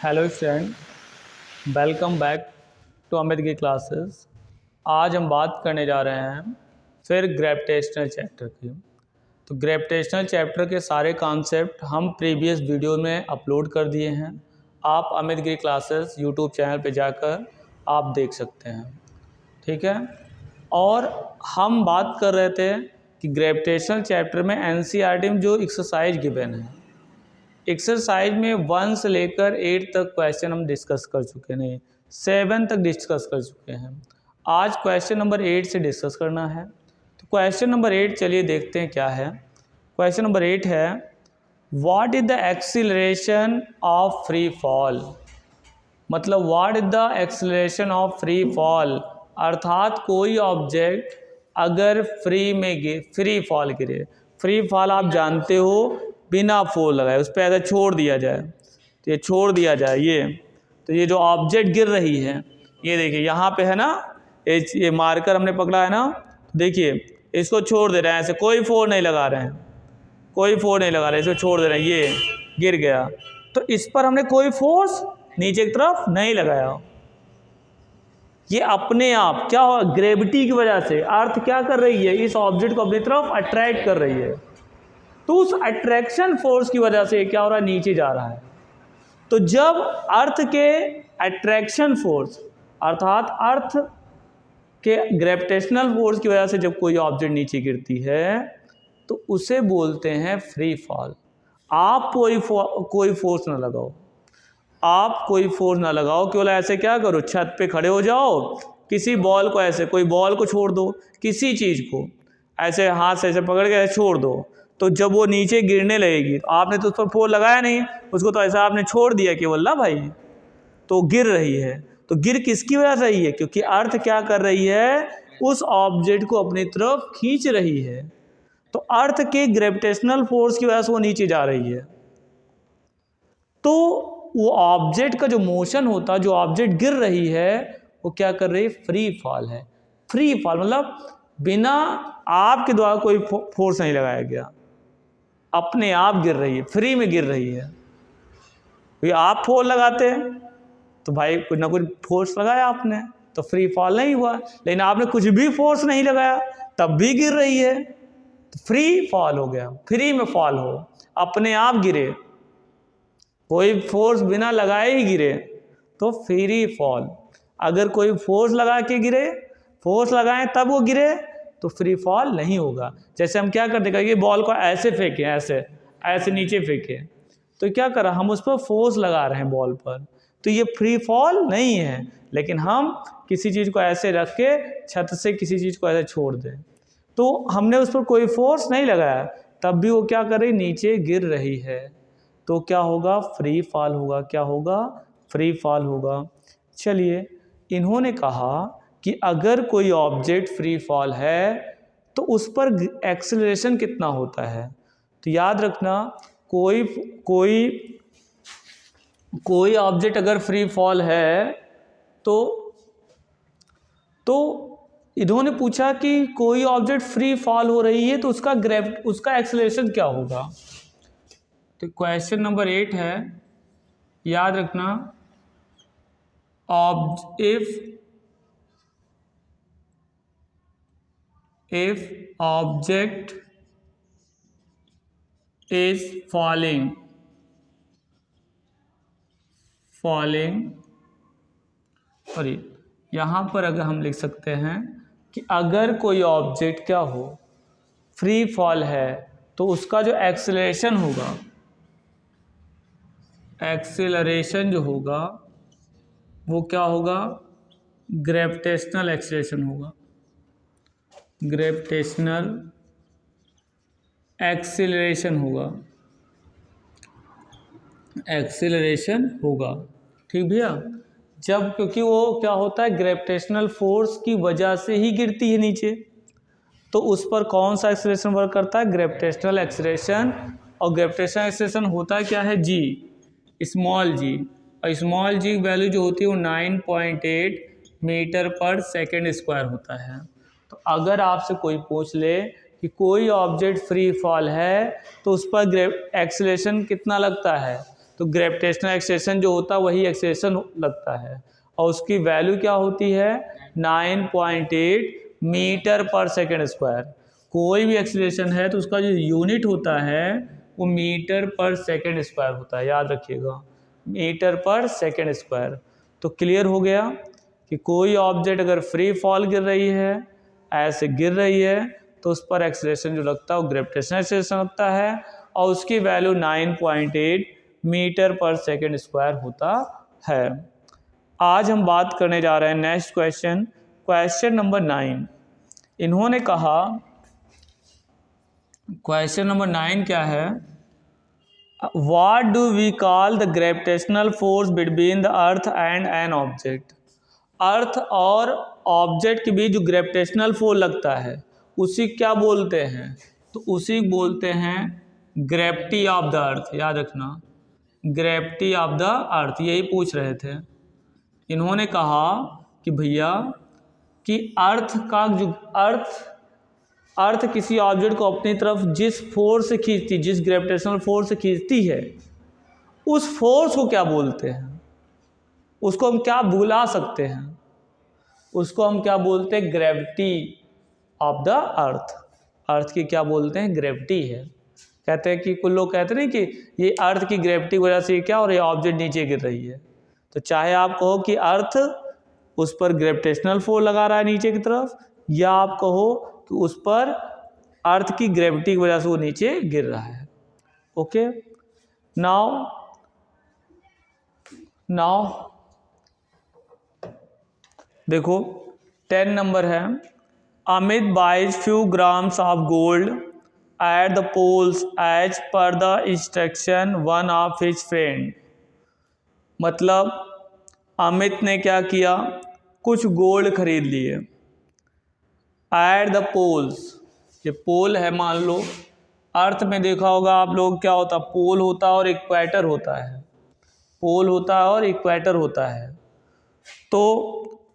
Hello student, welcome back to Amit की classes. आज हम बात करने जा रहे हैं फिर ग्रेविटेशनल चैप्टर की। तो ग्रेविटेशनल चैप्टर के सारे कॉन्सेप्ट हम प्रीवियस वीडियो में अपलोड कर दिए हैं। आप अमित की क्लासेस यूट्यूब चैनल पे जाकर आप देख सकते हैं, ठीक है। और हम बात कर रहे थे कि ग्रेविटेशनल चैप्टर में एनसीईआरटी में जो एक्सरसाइज गिवन है, एक्सरसाइज में 1 से लेकर 8 तक क्वेश्चन हम डिस्कस कर चुके हैं, नहीं 7 तक डिस्कस कर चुके हैं। आज क्वेश्चन नंबर 8 से डिस्कस करना है। तो क्वेश्चन नंबर 8 चलिए देखते हैं क्या है। क्वेश्चन नंबर 8 है, what is the acceleration of free fall. मतलब what is the acceleration of free fall, अर्थात कोई ऑब्जेक्ट अगर फ्री फॉल गिरे। फ्री फॉल आप जानते हो, बिना फोर्स लगाए उस पर अगर छोड़ दिया जाए, तो ये छोड़ दिया जाए तो ये जो ऑब्जेक्ट गिर रही है, ये देखिए यहाँ पे है ना, ये मार्कर हमने पकड़ा है ना, देखिए इसको छोड़ दे रहे हैं, ऐसे कोई फोर्स नहीं लगा रहे हैं, कोई फोर्स नहीं लगा रहे, इसको छोड़ दे रहे हैं, ये गिर गया। तो इस पर हमने कोई फोर्स नीचे की तरफ नहीं लगाया, ये अपने आप क्या हो, ग्रेविटी की वजह से अर्थ क्या कर रही है, इस ऑब्जेक्ट को अपनी तरफ अट्रैक्ट कर रही है। तो उस अट्रैक्शन फोर्स की वजह से क्या हो रहा है, नीचे जा रहा है। तो जब अर्थ के अट्रैक्शन फोर्स अर्थात अर्थ के ग्रेविटेशनल फोर्स की वजह से जब कोई ऑब्जेक्ट नीचे गिरती है तो उसे बोलते हैं फ्री फॉल। आप कोई फोर्स ना लगाओ, आप कोई फोर्स ना लगाओ, केवल ऐसे क्या करो, छत पे खड़े हो जाओ, किसी बॉल को ऐसे, कोई बॉल को छोड़ दो, किसी चीज़ को ऐसे हाथ से ऐसे पकड़ के ऐसे छोड़ दो, तो जब वो नीचे गिरने लगेगी तो आपने तो उस पर फोर्स लगाया नहीं, उसको तो ऐसा आपने छोड़ दिया केवल ना भाई, तो गिर रही है। तो गिर किसकी वजह से रही है, क्योंकि अर्थ क्या कर रही है, उस ऑब्जेक्ट को अपनी तरफ खींच रही है। तो अर्थ के ग्रेविटेशनल फोर्स की वजह से वो नीचे जा रही है। तो वो ऑब्जेक्ट का जो मोशन होता, जो ऑब्जेक्ट गिर रही है, वो क्या कर रही है, फ्री फॉल है। फ्री फॉल मतलब बिना आपके द्वारा कोई फोर्स नहीं लगाया गया, अपने आप गिर रही है, फ्री में गिर रही है। भाई आप फोर्स लगाते हैं तो भाई कुछ ना कुछ फोर्स लगाया आपने, तो फ्री फॉल नहीं हुआ। लेकिन आपने कुछ भी फोर्स नहीं लगाया तब भी गिर रही है, तो फ्री फॉल हो गया। फ्री में फॉल हो, अपने आप गिरे, कोई फोर्स बिना लगाए ही गिरे तो फ्री फॉल। अगर कोई फोर्स लगा के गिरे, फोर्स लगाएं तब वो गिरे तो फ्री फॉल नहीं होगा। जैसे हम क्या करते हैं, ये बॉल को ऐसे फेंके, ऐसे ऐसे नीचे फेंके, तो क्या करा, हम उस पर फोर्स लगा रहे हैं बॉल पर, तो ये फ्री फॉल नहीं है। लेकिन हम किसी चीज़ को ऐसे रख के छत से किसी चीज़ को ऐसे छोड़ दें, तो हमने उस पर कोई फोर्स नहीं लगाया, तब भी वो क्या कर रही, नीचे गिर रही है, तो क्या होगा, फ्री फॉल होगा। क्या होगा, फ्री फॉल होगा। चलिए, इन्होंने कहा कि अगर कोई ऑब्जेक्ट फ्री फॉल है तो उस पर एक्सेलरेशन कितना होता है। तो याद रखना, कोई ऑब्जेक्ट अगर फ्री फॉल है तो इन्होंने पूछा कि कोई ऑब्जेक्ट फ्री फॉल हो रही है तो उसका एक्सेलरेशन क्या होगा। तो क्वेश्चन नंबर 8 है, याद रखना, if object is falling और यहाँ पर अगर हम लिख सकते हैं कि अगर कोई ऑब्जेक्ट क्या हो, फ्री फॉल है, तो उसका जो एक्सेलरेशन होगा, एक्सेलरेशन जो होगा वो क्या होगा, ग्रेविटेशनल एक्सेलरेशन होगा। ग्रेविटेशनल एक्सेलरेशन होगा, ठीक भैया। जब, क्योंकि वो क्या होता है, ग्रेविटेशनल फोर्स की वजह से ही गिरती है नीचे, तो उस पर कौन सा एक्सेलरेशन वर्क करता है, ग्रेविटेशनल एक्सेलरेशन। और ग्रेविटेशनल एक्सेलरेशन होता है क्या है, जी, स्मॉल जी। और स्मॉल जी की वैल्यू जो होती है वो 9.8 मीटर पर सेकेंड स्क्वायर होता है। तो अगर आपसे कोई पूछ ले कि कोई ऑब्जेक्ट फ्री फॉल है तो उस पर एक्सेलरेशन कितना लगता है, तो ग्रेविटेशनल एक्सेलरेशन जो होता है वही एक्सेलरेशन लगता है, और उसकी वैल्यू क्या होती है 9.8 मीटर पर सेकेंड स्क्वायर। कोई भी एक्सेलरेशन है तो उसका जो यूनिट होता है वो मीटर पर सेकेंड स्क्वायर होता है, याद रखिएगा, मीटर पर सेकेंड स्क्वायर। तो क्लियर हो गया कि कोई ऑब्जेक्ट अगर फ्री फॉल गिर रही है, ऐसे गिर रही है, तो उस पर एक्सेलरेशन जो लगता है वो ग्रेविटेशनल एक्सेलरेशन लगता है, और उसकी value 9.8 metre per second square होता है। आज हम बात करने जा रहे हैं नेक्स्ट क्वेश्चन, क्वेश्चन नंबर 9। इन्होंने कहा, क्वेश्चन नंबर 9 क्या है, what do we call the gravitational force between the earth and an object. Earth और ऑब्जेक्ट के बीच जो ग्रेविटेशनल फोर्स लगता है उसी क्या बोलते हैं, तो उसी बोलते हैं ग्रेविटी ऑफ द अर्थ। याद रखना, ग्रेविटी ऑफ द अर्थ, यही पूछ रहे थे। इन्होंने कहा कि भैया कि अर्थ का जो अर्थ किसी ऑब्जेक्ट को अपनी तरफ जिस फोर्स से खींचती, जिस ग्रेविटेशनल फोर्स से खींचती है, उस फोर्स को क्या बोलते हैं, उसको हम क्या बुला सकते हैं, उसको हम क्या बोलते हैं, ग्रेविटी ऑफ द अर्थ। अर्थ की क्या बोलते हैं, ग्रेविटी है। कहते हैं कि कुछ लोग कहते हैं कि ये अर्थ की ग्रेविटी की वजह से क्या और ये ऑब्जेक्ट नीचे गिर रही है। तो चाहे आप कहो कि अर्थ उस पर ग्रेविटेशनल फोर्स लगा रहा है नीचे की तरफ, या आप कहो कि उस पर अर्थ की ग्रेविटी की वजह से वो नीचे गिर रहा है। ओके, नाउ देखो 10 नंबर है, Amit buys few grams of gold at the poles as per the instruction one of his friend. मतलब अमित ने क्या किया, कुछ गोल्ड खरीद लिए एट द पोल्स। ये पोल है, मान लो अर्थ में देखा होगा आप लोग, क्या होता, पोल होता है और इक्वेटर होता है, पोल होता है और इक्वेटर होता है। तो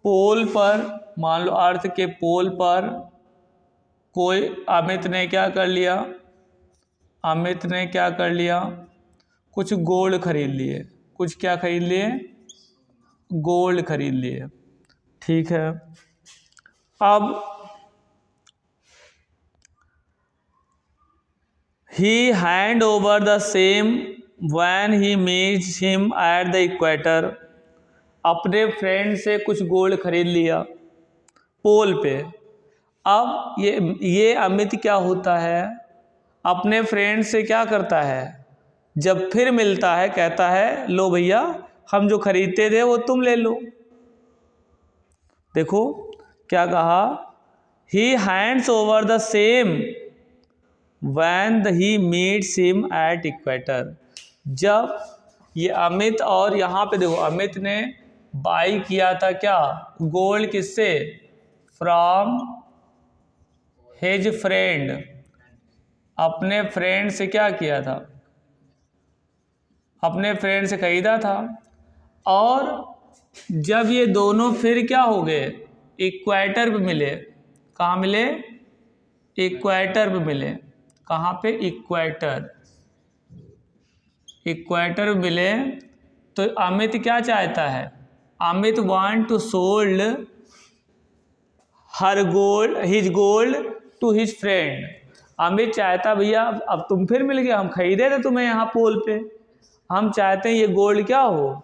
पोल पर, मान लो अर्थ के पोल पर कोई अमित ने क्या कर लिया, अमित ने क्या कर लिया, कुछ गोल्ड खरीद लिए, कुछ क्या खरीद लिए, गोल्ड खरीद लिए। ठीक है, अब he hand over the same when he meets him at the equator। अपने फ्रेंड से कुछ गोल्ड खरीद लिया पोल पे। अब ये अमित क्या होता है, अपने फ्रेंड से क्या करता है, जब फिर मिलता है कहता है लो भैया हम जो खरीदते थे वो तुम ले लो। देखो क्या कहा, he hands over the same when he meets him at equator। जब ये अमित, और यहाँ पे देखो अमित ने बाई किया था क्या, गोल्ड, किससे, फ्रॉम हिज फ्रेंड, अपने फ्रेंड से क्या किया था, अपने फ्रेंड से खरीदा था। और जब ये दोनों फिर क्या हो गए, इक्वेटर पे मिले, कहाँ मिले, इक्वेटर पे मिले, कहाँ पे, इक्वेटर, इक्वेटर मिले। तो अमित क्या चाहता है, Amit want to sold her gold, his gold to his friend. Amit चाहता भैया अब तुम फिर मिल गए, हम खरीदे थे तुम्हें यहाँ पोल पे, हम चाहते हैं ये गोल्ड क्या हो,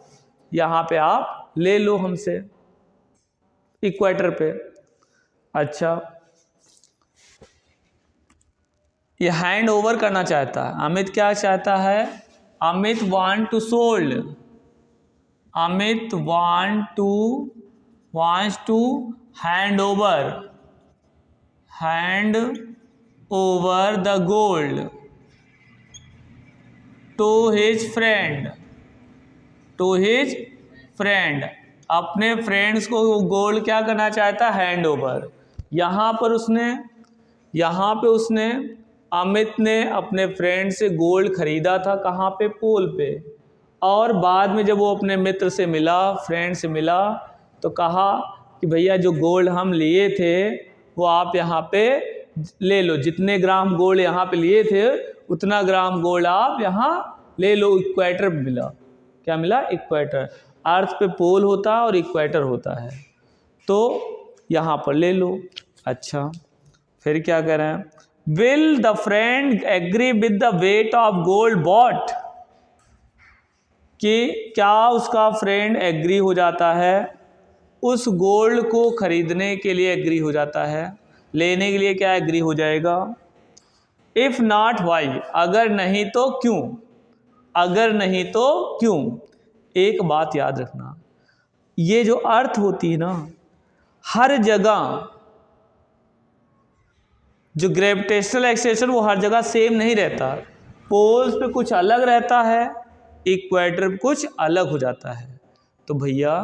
यहाँ पे आप ले लो हमसे, इक्वेटर पे। अच्छा, ये हैंड ओवर करना चाहता है। अमित क्या चाहता है, Amit want to sold, Amit wants to hand over the gold to his friend, अपने फ्रेंड्स को वो गोल्ड क्या करना चाहता है, हैंड ओवर। यहाँ पे उसने अमित ने अपने फ्रेंड से गोल्ड खरीदा था, कहाँ पे, पोल पे। और बाद में जब वो अपने मित्र से मिला, फ्रेंड से मिला, तो कहा कि भैया जो गोल्ड हम लिए थे वो आप यहाँ पे ले लो, जितने ग्राम गोल्ड यहाँ पे लिए थे उतना ग्राम गोल्ड आप यहाँ ले लो, इक्वेटर मिला। क्या मिला? इक्वेटर। अर्थ पे पोल होता है और इक्वेटर होता है, तो यहाँ पर ले लो। अच्छा, फिर क्या कह रहे हैं? Will the friend agree with the weight of gold bought, कि क्या उसका फ्रेंड एग्री हो जाता है, उस गोल्ड को खरीदने के लिए एग्री हो जाता है, लेने के लिए क्या एग्री हो जाएगा? इफ नॉट वाई, अगर नहीं तो क्यों? अगर नहीं तो क्यों? एक बात याद रखना, ये जो अर्थ होती है ना, हर जगह जो ग्रेविटेशनल एक्सेलरेशन वो हर जगह सेम नहीं रहता। पोल्स पे कुछ अलग रहता है, इक्वेटर पे कुछ अलग हो जाता है। तो भैया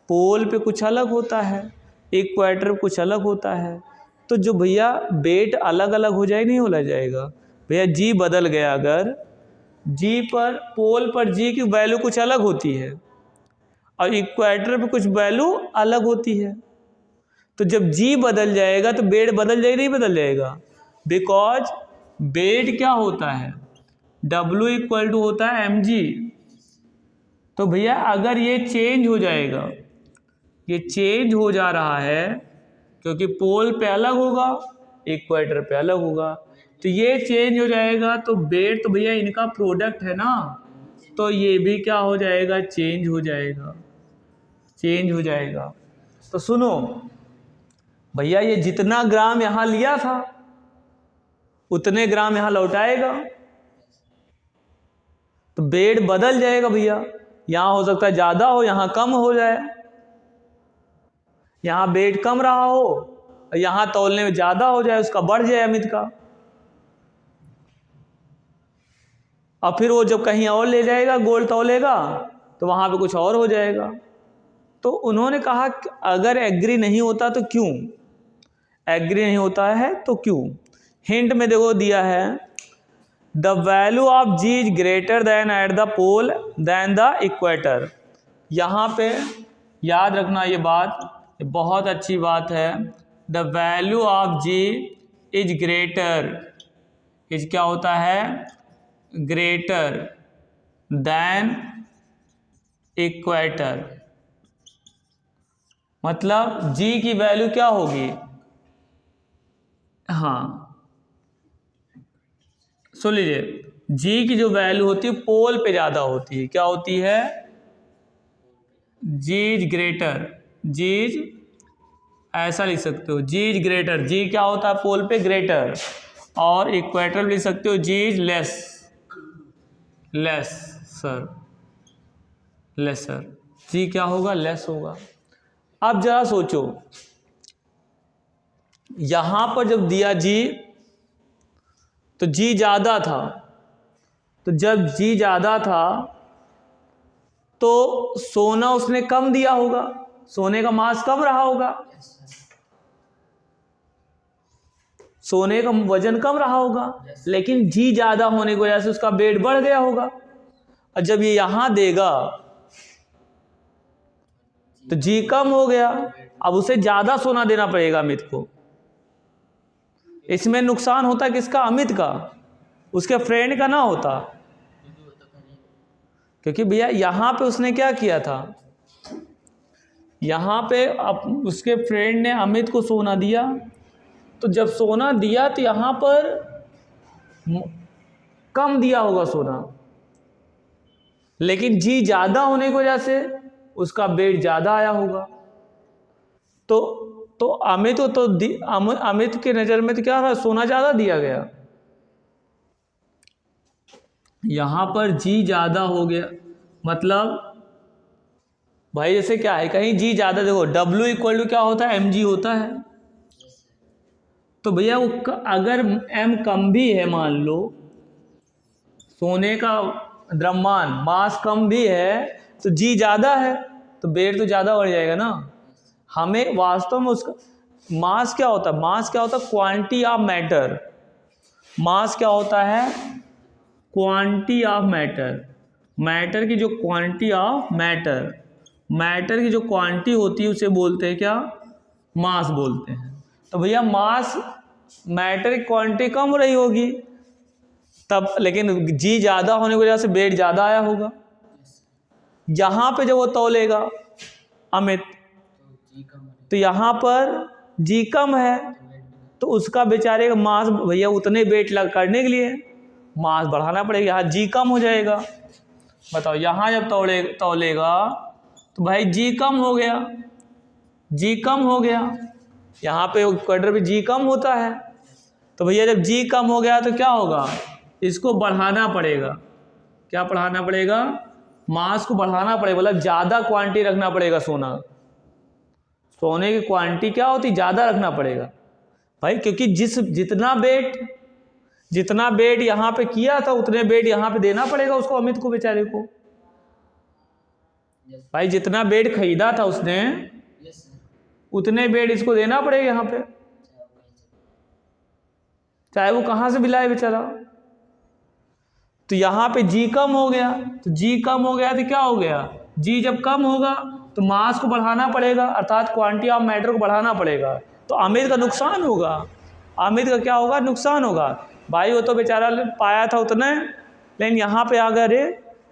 पोल पे कुछ अलग होता है, इक्वेटर पे कुछ अलग होता है, तो जो भैया वेट अलग अलग हो जाए, नहीं हो जाएगा भैया। जी बदल गया, अगर जी पर, पोल पर जी की वैल्यू कुछ अलग होती है और इक्वेटर पे कुछ वैल्यू अलग होती है, तो जब जी बदल जाएगा तो वेट बदल जाएगा, नहीं बदल जाएगा? बिकॉज वेट क्या होता है? W इक्वल टू होता है mg। तो भैया अगर ये चेंज हो जाएगा, ये चेंज हो जा रहा है, क्योंकि पोल पे अलग होगा, इक्वेटर पे अलग होगा, तो ये चेंज हो जाएगा, तो वेट तो भैया इनका प्रोडक्ट है ना, तो ये भी क्या हो जाएगा? चेंज हो जाएगा, चेंज हो जाएगा। तो सुनो भैया, ये जितना ग्राम यहाँ लिया था उतने ग्राम यहाँ लौटाएगा, तो वेट बदल जाएगा भैया। यहाँ हो सकता है ज़्यादा हो, यहाँ कम हो जाए, यहाँ वेट कम रहा हो, यहाँ तौलने में ज़्यादा हो जाए, उसका बढ़ जाए अमित का, और फिर वो जब कहीं और ले जाएगा गोल्ड तौलेगा तो वहाँ पे कुछ और हो जाएगा। तो उन्होंने कहा कि अगर एग्री नहीं होता तो क्यों? एग्री नहीं होता है तो क्यों? हिंट में देखो दिया है, the value of g is greater than at the pole than the equator. यहाँ पे याद रखना ये बात, ये बहुत अच्छी बात है। The value of g is greater, is क्या होता है? ग्रेटर देन इक्वेटर, मतलब जी की वैल्यू क्या होगी? हाँ सुन लीजिए, जी की जो वैल्यू होती है पोल पे ज़्यादा होती है। क्या होती है? जी इज ग्रेटर, जी इज, ऐसा लिख सकते हो, जी इज ग्रेटर। जी क्या होता है पोल पे? ग्रेटर। और इक्वेटर लिख सकते हो G is less, less sir, lesser. G क्या होगा? लेस होगा। अब जरा सोचो, यहां पर जब दिया जी तो जी ज़्यादा था, तो जब जी ज़्यादा था तो सोना उसने कम दिया होगा, सोने का मास कम रहा होगा, सोने का वजन कम रहा होगा, लेकिन जी ज़्यादा होने की वजह से उसका वेट बढ़ गया होगा। और जब ये यहाँ देगा तो जी कम हो गया, अब उसे ज़्यादा सोना देना पड़ेगा अमित को। इसमें नुकसान होता किसका? अमित का, उसके फ्रेंड का ना होता, क्योंकि भैया यहाँ पे उसने क्या किया था, यहाँ पे अब उसके फ्रेंड ने अमित को सोना दिया, तो जब सोना दिया तो यहाँ पर कम दिया होगा सोना, लेकिन जी ज़्यादा होने की वजह से उसका वेट ज़्यादा आया होगा। तो अमित तो अमित के नज़र में तो क्या था? सोना ज़्यादा दिया गया, यहाँ पर जी ज़्यादा हो गया, मतलब भाई जैसे क्या है, कहीं जी ज़्यादा, देखो W इक्वल टू क्या होता है? mg होता है। तो भैया वो अगर m कम भी है, मान लो सोने का द्रव्यमान मास कम भी है, तो जी ज़्यादा है तो वेट तो ज़्यादा बढ़ जाएगा ना। हमें वास्तव में उसका मास क्या होता है? मास क्या होता है? Quantity of matter. मास क्या होता है? Quantity of matter. मैटर की जो क्वांटिटी ऑफ मैटर, मैटर की जो क्वांटिटी होती है उसे बोलते हैं क्या? मास बोलते हैं। तो भैया मास, मैटर की क्वांटिटी कम हो रही होगी, सब, लेकिन जी ज़्यादा होने की वजह से वेट ज़्यादा आया होगा। यहाँ पे जब वो तौलेगा अमित, तो यहाँ पर जी कम है, तो उसका बेचारे का मास भैया उतने वेट करने के लिए मास बढ़ाना पड़ेगा, यहाँ जी कम हो जाएगा। बताओ यहाँ जब तौलेगा तो भाई जी कम हो गया, जी कम हो गया, यहाँ पे इक्वेटर पे जी कम होता है, तो भैया जब जी कम हो गया तो क्या होगा, इसको बढ़ाना पड़ेगा। क्या बढ़ाना पड़ेगा, मास को बढ़ाना पड़ेगा, मतलब ज़्यादा क्वांटिटी रखना पड़ेगा सोना, सोने की क्वांटिटी क्या होती ज़्यादा रखना पड़ेगा भाई, क्योंकि जितना बेट यहाँ पे किया था उतने बेट यहाँ पे देना पड़ेगा उसको, अमित को बेचारे को। भाई जितना बेट खरीदा था उसने उतने बेट इसको देना पड़ेगा यहाँ पे, चाहे वो कहाँ से भी लाए बेचारा। तो यहाँ पे जी कम हो गया, तो जी कम हो गया तो क्या हो गया, जी जब कम होगा तो मास को बढ़ाना पड़ेगा, अर्थात क्वांटिटी ऑफ मैटर को बढ़ाना पड़ेगा, तो अमित का नुकसान होगा। अमित का क्या होगा, नुकसान होगा। भाई वो तो बेचारा पाया था उतना, लेकिन यहाँ पे आ गया रे,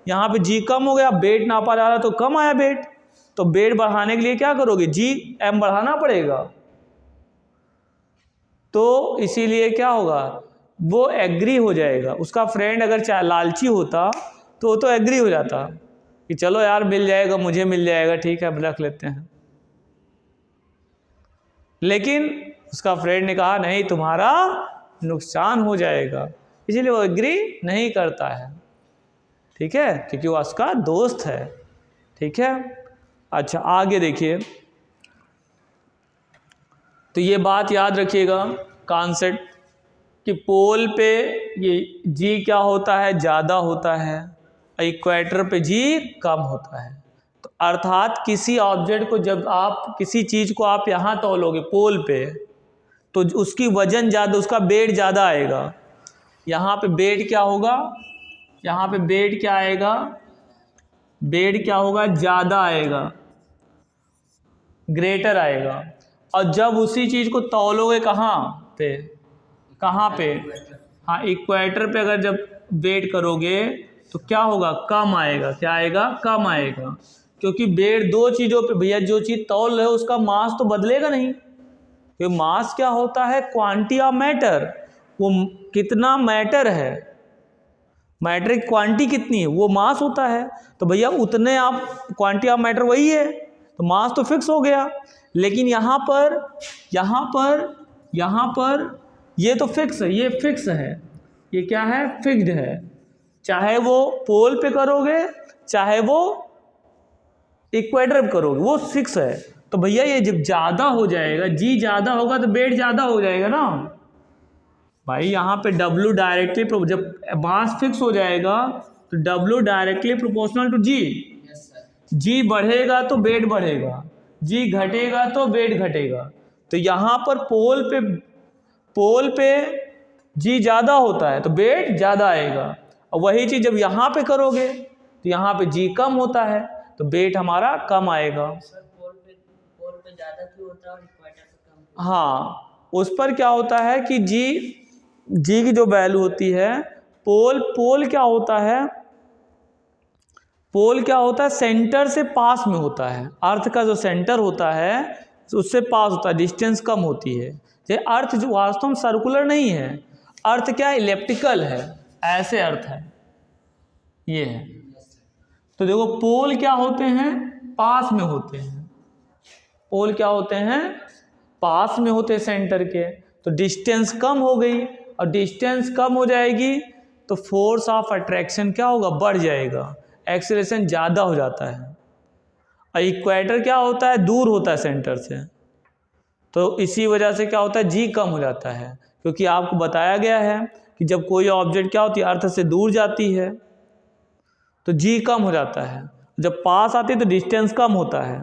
यहाँ पे जी कम हो गया, बेट नापा जा रहा तो कम आया बेट, तो बेट बढ़ाने के लिए क्या करोगे, जी एम बढ़ाना पड़ेगा। तो इसीलिए क्या होगा, वो एग्री हो जाएगा। उसका फ्रेंड अगर लालची होता तो वो तो एग्री हो जाता कि चलो यार मिल जाएगा, मुझे मिल जाएगा, ठीक है अब रख लेते हैं। लेकिन उसका फ्रेंड ने कहा नहीं, तुम्हारा नुकसान हो जाएगा, इसीलिए वो एग्री नहीं करता है, ठीक है, क्योंकि वो उसका दोस्त है, ठीक है। अच्छा आगे देखिए, तो ये बात याद रखिएगा कॉन्सेप्ट कि पोल पे ये जी क्या होता है, ज़्यादा होता है, इक्वेटर पे जी कम होता है। तो अर्थात किसी ऑब्जेक्ट को जब आप किसी चीज़ को आप यहाँ तौलोगे पोल पे, तो उसकी वजन ज़्यादा, उसका वेट ज़्यादा आएगा। यहाँ पे वेट क्या होगा, यहाँ पे वेट क्या आएगा, वेट क्या होगा, ज़्यादा आएगा, ग्रेटर आएगा। और जब उसी चीज़ को तौलोगे कहाँ पे, कहाँ पे, हाँ इक्वेटर पे अगर जब वेट करोगे तो क्या होगा, कम आएगा। क्या आएगा, कम आएगा, क्योंकि वेट दो चीज़ों पे भैया, जो चीज़ तौल रहे हो उसका मास तो बदलेगा नहीं, क्योंकि मास क्या होता है, क्वांटिटी ऑफ मैटर, वो कितना मैटर है, मैटर की क्वांटिटी कितनी है वो मास होता है। तो भैया उतने आप क्वांटिटी ऑफ मैटर वही है, तो मास तो फिक्स हो गया। लेकिन यहाँ पर ये तो फिक्स है, ये फिक्स है, ये क्या है, फिक्स्ड है, चाहे वो पोल पे करोगे चाहे वो इक्वेटर पे करोगे, वो फिक्स है। तो भैया ये जब ज़्यादा हो जाएगा, जी ज़्यादा होगा तो वेट ज़्यादा हो जाएगा ना भाई। यहाँ पे W डायरेक्टली, जब मास फिक्स हो जाएगा तो W डायरेक्टली प्रोपोर्शनल टू जी, जी बढ़ेगा तो वेट बढ़ेगा, जी घटेगा तो वेट घटेगा। तो यहाँ पर पोल पे जी ज़्यादा होता है तो वेट ज़्यादा आएगा, और वही चीज़ जब यहाँ पे करोगे तो यहाँ पे जी कम होता है तो वेट हमारा कम आएगा। पोल पे ज़्यादा क्यों होता है और इक्वेटर पे कम? हाँ, उस पर क्या होता है कि जी की जो वैल्यू होती है, पोल क्या होता है, पोल क्या होता है, सेंटर से पास में होता है, अर्थ का जो सेंटर होता है उससे पास होता है, डिस्टेंस कम होती है। ये अर्थ जो वास्तव में सर्कुलर नहीं है, अर्थ क्या है, इलिप्टिकल है, ऐसे अर्थ है, ये है। तो देखो पोल क्या होते हैं, पास में होते हैं, पोल क्या होते हैं, पास में होते हैं सेंटर के, तो डिस्टेंस कम हो गई, और डिस्टेंस कम हो जाएगी तो फोर्स ऑफ अट्रैक्शन क्या होगा, बढ़ जाएगा, एक्सेलरेशन ज़्यादा हो जाता है। और इक्वेटर क्या होता है, दूर होता है सेंटर से, तो इसी वजह से क्या होता है, जी कम हो जाता है, क्योंकि आपको बताया गया है कि जब कोई ऑब्जेक्ट क्या होती है, अर्थ से दूर जाती है तो जी कम हो जाता है, जब पास आती है तो डिस्टेंस कम होता है।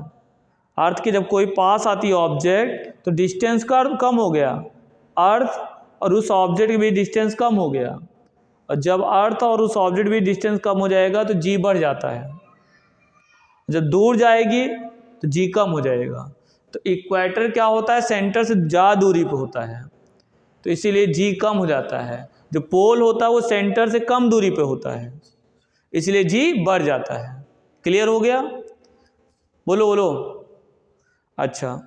अर्थ की जब कोई पास आती है ऑब्जेक्ट तो डिस्टेंस का कम हो गया, अर्थ और उस ऑब्जेक्ट के बीच डिस्टेंस कम हो गया, और जब अर्थ और उस ऑब्जेक्ट भी डिस्टेंस कम हो जाएगा तो जी बढ़ जाता है, जब दूर जाएगी तो जी कम हो जाएगा। तो इक्वेटर क्या होता है, सेंटर से ज़्यादा दूरी पे होता है, तो इसीलिए जी कम हो जाता है। जो पोल होता है वो सेंटर से कम दूरी पे होता है, इसलिए जी बढ़ जाता है। क्लियर हो गया? बोलो बोलो। अच्छा,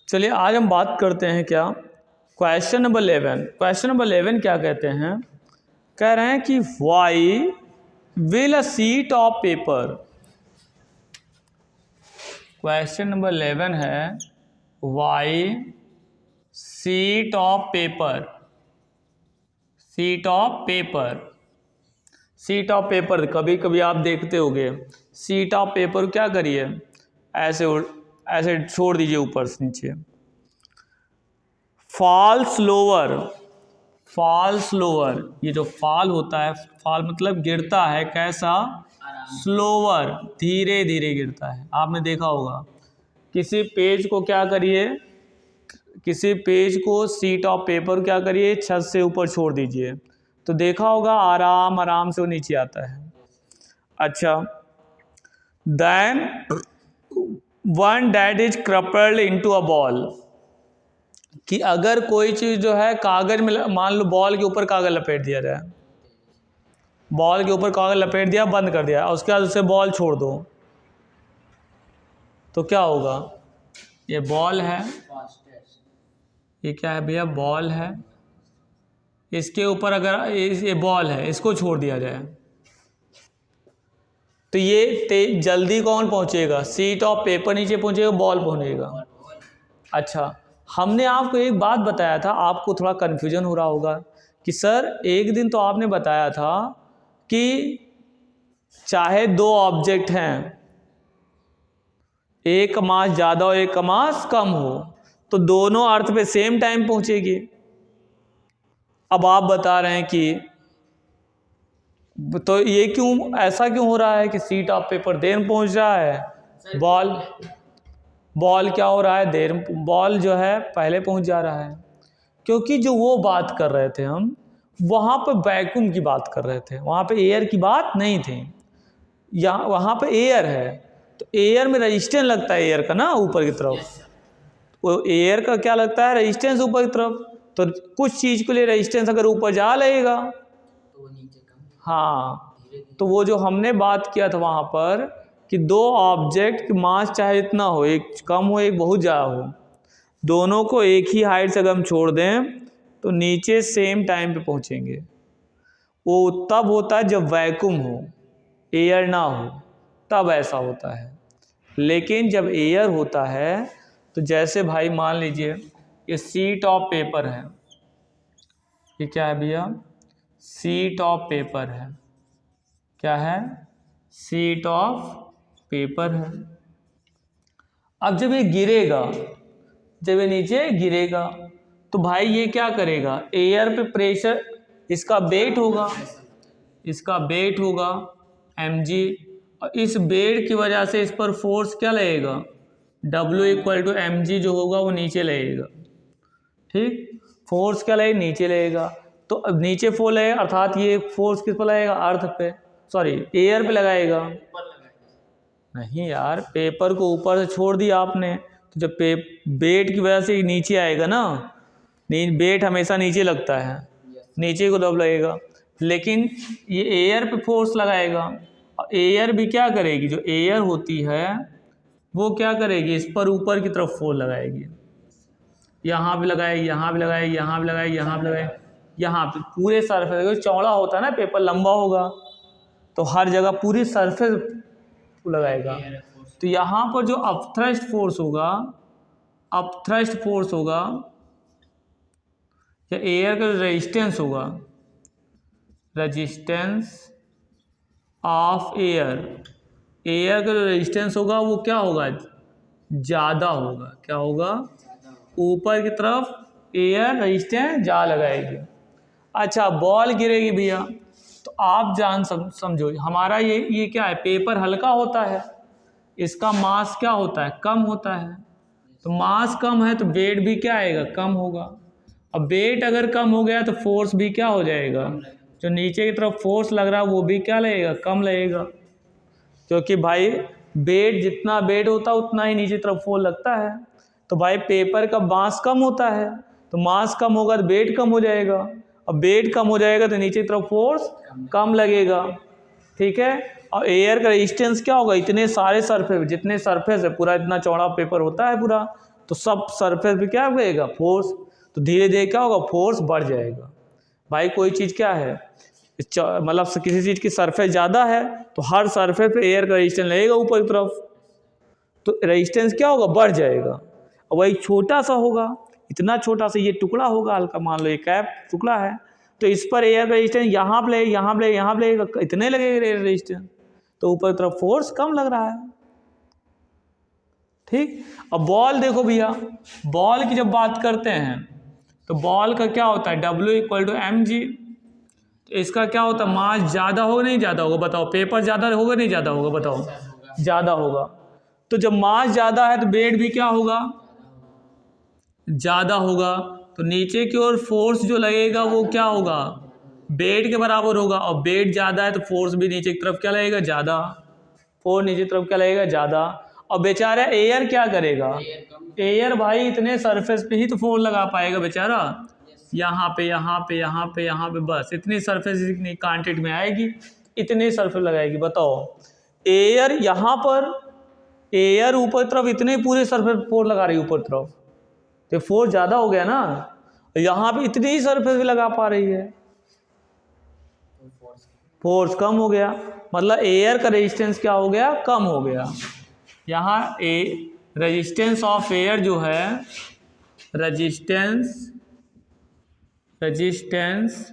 चलिए आज हम बात करते हैं क्या, क्वेश्चन नंबर 11। क्वेश्चन नंबर 11 क्या कहते हैं, कह रहे हैं कि why will a sheet of paper. Question number 11 है why sheet of paper, sheet of paper. Sheet of paper कभी कभी आप देखते होगे, सीट ऑफ पेपर क्या करिए, ऐसे ऐसे छोड़ दीजिए ऊपर से नीचे। फॉल्स लोअर, फॉल्स लोअर, ये जो फॉल होता है, फॉल मतलब गिरता है, कैसा, स्लोअर, धीरे धीरे गिरता है। आपने देखा होगा किसी पेज को क्या करिए, किसी पेज को सीट ऑफ पेपर क्या करिए, छत से ऊपर छोड़ दीजिए, तो देखा होगा आराम आराम से वो नीचे आता है। अच्छा, then one that is crumpled into a ball, कि अगर कोई चीज़ जो है कागज में, मान लो बॉल के ऊपर कागज लपेट दिया जाए, बॉल के ऊपर कागज लपेट दिया, बंद कर दिया, और उसके बाद उसे बॉल छोड़ दो, तो क्या होगा, ये बॉल है, ये क्या है भैया, बॉल है, इसके ऊपर अगर ये बॉल है, इसको छोड़ दिया जाए, तो ये जल्दी कौन पहुंचेगा, सीट ऑफ पेपर नीचे पहुंचेगा, बॉल पहुंचेगा। अच्छा, हमने आपको एक बात बताया था, आपको थोड़ा कन्फ्यूजन हो रहा होगा कि सर एक दिन तो आपने बताया था कि चाहे दो ऑब्जेक्ट हैं, एक का मास ज़्यादा और एक का मास कम हो, तो दोनों अर्थ पे सेम टाइम पहुंचेगी। अब आप बता रहे हैं कि तो ये क्यों, ऐसा क्यों हो रहा है कि सीट ऑफ पेपर देर में पहुंच रहा है, बॉल क्या हो रहा है, देर, बॉल जो है पहले पहुंच जा रहा है, क्योंकि जो वो बात कर रहे थे हम, वहाँ पे वैक्यूम की बात कर रहे थे, वहाँ पे एयर की बात नहीं थी। यहाँ वहाँ पे एयर है, तो एयर में रेजिस्टेंस लगता है एयर का ना ऊपर की तरफ, वो एयर का क्या लगता है, रेजिस्टेंस ऊपर की तरफ, तो कुछ चीज़ के लिए रेजिस्टेंस अगर ऊपर जा लगेगा तो नीचे कम, हाँ, तो वो जो हमने बात किया था वहाँ पर कि दो ऑब्जेक्ट की मास चाहे इतना हो, एक कम हो एक बहुत ज़्यादा हो, दोनों को एक ही हाइट से अगर हम छोड़ दें तो नीचे सेम टाइम पे पहुँचेंगे। वो तब होता है जब वैक्यूम हो, एयर ना हो, तब ऐसा होता है। लेकिन जब एयर होता है तो जैसे भाई मान लीजिए ये सीट ऑफ पेपर है, ये क्या है भैया, सीट ऑफ पेपर है, क्या है, सीट ऑफ पेपर है। अब जब ये गिरेगा, जब ये नीचे गिरेगा, तो भाई ये क्या करेगा, एयर पे प्रेशर, इसका वेट होगा, इसका वेट होगा mg, और इस वेट की वजह से इस पर फोर्स क्या लगेगा, W इक्वल टू mg जो होगा वो नीचे लगेगा। ठीक, फोर्स क्या लगेगा, नीचे लगेगा, तो अब नीचे फोर्स लगेगा, अर्थात ये फोर्स किस पर लगेगा, अर्थ पे, सॉरी एयर पे लगाएगा। नहीं यार, पेपर को ऊपर से छोड़ दिया आपने, तो जब वेट की वजह से नीचे आएगा ना, वेट हमेशा नीचे लगता है, नीचे को दब लगेगा, लेकिन ये एयर पे फोर्स लगाएगा, और एयर भी क्या करेगी, जो एयर होती है वो क्या करेगी, इस पर ऊपर की तरफ फोर्स लगाएगी, यहाँ भी लगाएगी, यहाँ भी लगाएगी, यहाँ भी लगाएगी, यहाँ भी लगाएगी, यहाँ पे पूरे सरफेस, चौड़ा होता है ना पेपर, लंबा होगा तो हर जगह पूरी सरफेस लगाएगा। तो यहाँ पर जो अपथ्रस्ट फोर्स होगा, अपथ्रस्ट फोर्स होगा, या एयर का रेजिस्टेंस होगा, रेजिस्टेंस ऑफ एयर, एयर का जो रेजिस्टेंस होगा वो क्या होगा, ज़्यादा होगा, क्या होगा, ऊपर की तरफ एयर रेजिस्टेंस ज़्यादा लगाएगी। अच्छा, बॉल गिरेगी भैया, तो आप समझो हमारा ये क्या है, पेपर हल्का होता है, इसका मास क्या होता है, कम होता है, तो मास कम है तो वेट भी क्या आएगा, कम होगा। अब वेट अगर कम हो गया तो फोर्स भी क्या हो जाएगा, जो नीचे की तरफ फोर्स लग रहा है वो भी क्या लगेगा, कम लगेगा, क्योंकि भाई वेट, जितना वेट होता है उतना ही नीचे की तरफ फोर्स लगता है। तो भाई पेपर का मास कम होता है तो मास कम होगा तो वेट कम हो जाएगा, और वेट कम हो जाएगा तो नीचे की तरफ फोर्स कम लगेगा। ठीक है, और एयर का रेजिस्टेंस क्या होगा, इतने सारे सरफेस, जितने सरफेस है पूरा इतना चौड़ा पेपर होता है पूरा, तो सब सरफेस पे क्या लगेगा, फोर्स। तो धीरे धीरे क्या होगा, फोर्स बढ़ जाएगा। भाई कोई चीज़ क्या है, मतलब किसी चीज़ की सरफेस ज़्यादा है तो हर सरफेस पे एयर का रेजिस्टेंस लगेगा ऊपर की तरफ, तो रेजिस्टेंस क्या होगा, बढ़ जाएगा। और वही छोटा सा होगा, इतना छोटा सा ये टुकड़ा होगा हल्का, मान लो ये कैप टुकड़ा है, तो इस पर एयर रेजिस्टेंस यहाँ पे लगेगा, यहाँ पे लगेगा, यहाँ पे लगेगा, इतने लगेगा एयर रेजिस्टेंस, तो ऊपर की तरफ फोर्स कम लग रहा है। ठीक, अब बॉल देखो भैया, बॉल की जब बात करते हैं तो बॉल का क्या होता है, W = mg। तो इसका क्या होता है, मास ज़्यादा होगा नहीं ज़्यादा होगा, बताओ, पेपर ज़्यादा होगा नहीं ज़्यादा होगा, बताओ, ज़्यादा होगा। तो जब मास ज़्यादा है तो वेट भी क्या होगा, ज़्यादा होगा। तो नीचे की ओर फोर्स जो लगेगा वो क्या होगा, वेट के बराबर होगा, और वेट ज़्यादा है तो फोर्स भी नीचे की तरफ क्या लगेगा, ज़्यादा, फोर्स नीचे की तरफ क्या लगेगा, ज़्यादा। और बेचारा एयर क्या करेगा, एयर भाई इतने सरफेस पे ही तो फोर्स लगा पाएगा बेचारा, यहाँ पे यहाँ पे यहाँ पे यहाँ पे, बस इतनी सरफेस इतनी कांटेक्ट में आएगी, इतने सरफेस लगाएगी। बताओ, एयर यहाँ पर, एयर ऊपर तरफ इतने पूरे सरफेस फोर्स लगा रही है ऊपर तरफ, तो फोर्स ज़्यादा हो गया ना, यहाँ पे इतनी ही सरफेस भी लगा पा रही है, फोर्स कम हो गया, मतलब एयर का रेजिस्टेंस क्या हो गया, कम हो गया। यहाँ रेजिस्टेंस ऑफ एयर जो है, रेजिस्टेंस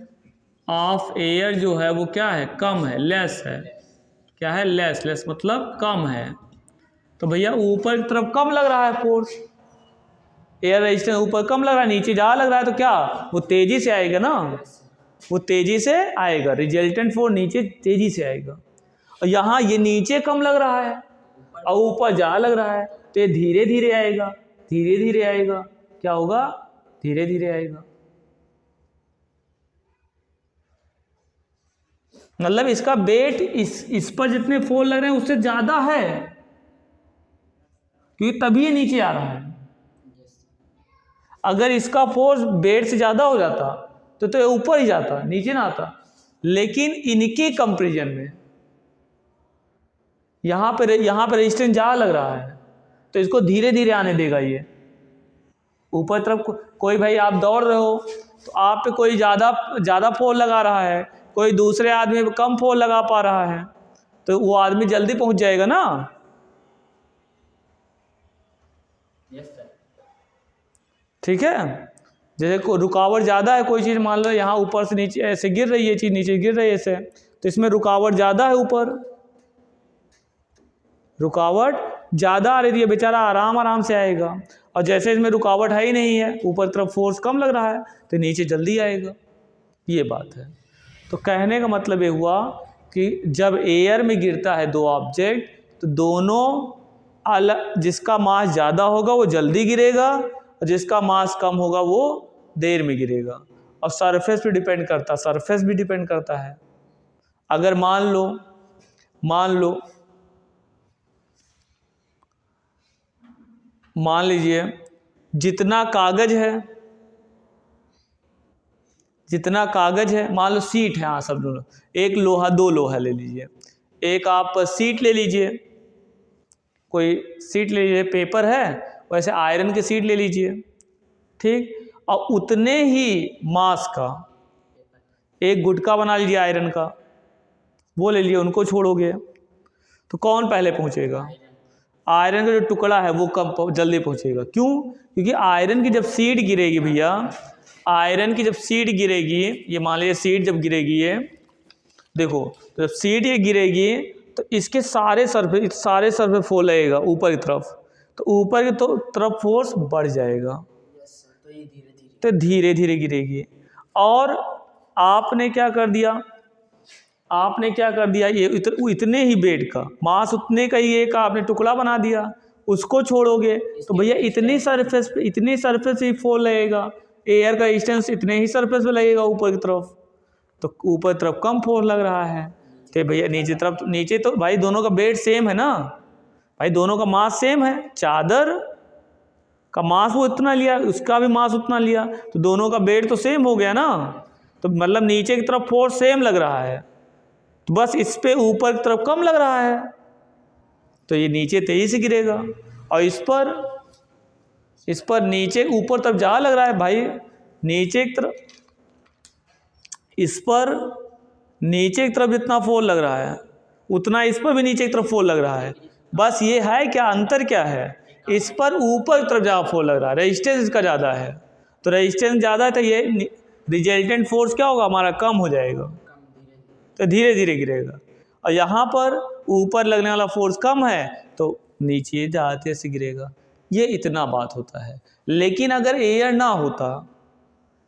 ऑफ एयर जो है वो क्या है, कम है, लेस है। क्या है, लेस मतलब कम है। तो भैया ऊपर की तरफ कम लग रहा है फोर्स, एयर रेजिस्टेंस ऊपर कम लग रहा है, नीचे ज़्यादा लग रहा है, तो क्या वो तेज़ी से आएगा ना, वो तेज़ी से आएगा, रिजल्टेंट फोर्स नीचे तेज़ी से आएगा। और यहाँ ये नीचे कम लग रहा है और ऊपर ज़्यादा लग रहा है, तो ये धीरे धीरे आएगा, धीरे धीरे आएगा, क्या होगा, धीरे धीरे आएगा। मतलब इसका वेट इस पर जितने फोर्स लग रहे हैं उससे ज़्यादा है, क्योंकि तभी ये नीचे आ रहा है। अगर इसका फोर्स वेट से ज़्यादा हो जाता तो ये ऊपर ही जाता, नीचे ना आता। लेकिन इनके कंपैरिजन में यहाँ पे रेजिस्टेंस ज़्यादा लग रहा है, तो इसको धीरे धीरे आने देगा ये ऊपर तरफ। कोई भाई आप दौड़ रहे हो तो आप पे कोई ज़्यादा फोर्स लगा रहा है, कोई दूसरे आदमी पे कम फोर्स लगा पा रहा है, तो वो आदमी जल्दी पहुंच जाएगा ना। ठीक है, जैसे कोई रुकावट ज़्यादा है, कोई चीज़ मान लो यहाँ ऊपर से नीचे ऐसे गिर रही है, चीज़ नीचे गिर रही है ऐसे, तो इसमें रुकावट ज़्यादा है, ऊपर रुकावट ज़्यादा आ रही है, बेचारा आराम से आएगा। और जैसे इसमें रुकावट है ही नहीं है, ऊपर तरफ फोर्स कम लग रहा है, तो नीचे जल्दी आएगा। ये बात है। तो कहने का मतलब ये हुआ कि जब एयर में गिरता है दो ऑब्जेक्ट, तो दोनों अलग, जिसका मास ज़्यादा होगा वो जल्दी गिरेगा, और जिसका मास कम होगा वो देर में गिरेगा। और सरफेस पे डिपेंड करता, सरफेस भी डिपेंड करता है। अगर मान लीजिए जितना कागज है, मान लो सीट है, हाँ सब दोनों, एक लोहा, दो लोहा ले लीजिए, एक आप सीट ले लीजिए, कोई सीट ले लीजिए, पेपर है, वैसे आयरन की सीट ले लीजिए, ठीक, और उतने ही मास का एक गुटका बना लीजिए आयरन का, वो ले लिए, उनको छोड़ोगे तो कौन पहले पहुंचेगा, आयरन का जो टुकड़ा है वो कम जल्दी पहुंचेगा। क्यों, क्योंकि आयरन की जब सीट गिरेगी भैया, आयरन की जब सीट गिरेगी, ये मान लीजिए सीट जब गिरेगी, ये देखो, तो जब सीट ये गिरेगी तो इसके सारे सरफेस फोर्स लगेगा ऊपर की तरफ, तो ऊपर की तरफ फोर्स बढ़ जाएगा, तो धीरे धीरे गिरेगी। और आपने क्या कर दिया, ये इतने ही वेट का, मास उतने का ही एक आपने टुकड़ा बना दिया, उसको छोड़ोगे तो भैया इतनी सरफेस ही फोर्स लगेगा, एयर का रेजिस्टेंस इतने ही सरफेस पे लगेगा ऊपर की तरफ, तो ऊपर की तरफ कम फोर्स लग रहा है। तो भैया नीचे तो भाई दोनों का वेट सेम है ना, भाई दोनों का मास सेम है, चादर का मास वो इतना लिया, उसका भी मास उतना लिया, तो दोनों का वेट तो सेम हो गया ना। तो मतलब नीचे की तरफ फोर्स सेम लग रहा है, तो बस इस पे ऊपर की तरफ कम लग रहा है, तो ये नीचे तेजी से गिरेगा। और इस पर नीचे ऊपर तरफ ज़्यादा लग रहा है भाई, नीचे की तरफ, इस पर नीचे की तरफ जितना फोर्स लग रहा है उतना इस पर भी नीचे की तरफ फोर्स लग रहा है। बस ये है क्या अंतर, क्या है, इस पर ऊपर की तरफ ज़्यादा फोर्स लग रहा है, रेजिस्टेंस इसका ज़्यादा है, तो रेजिस्टेंस ज़्यादा है तो ये रिजल्टेंट फोर्स क्या होगा हमारा, कम हो जाएगा, तो धीरे धीरे गिरेगा। और यहाँ पर ऊपर लगने वाला फोर्स कम है तो नीचे ज़्यादा तेज से गिरेगा। ये इतना बात होता है। लेकिन अगर एयर ना होता,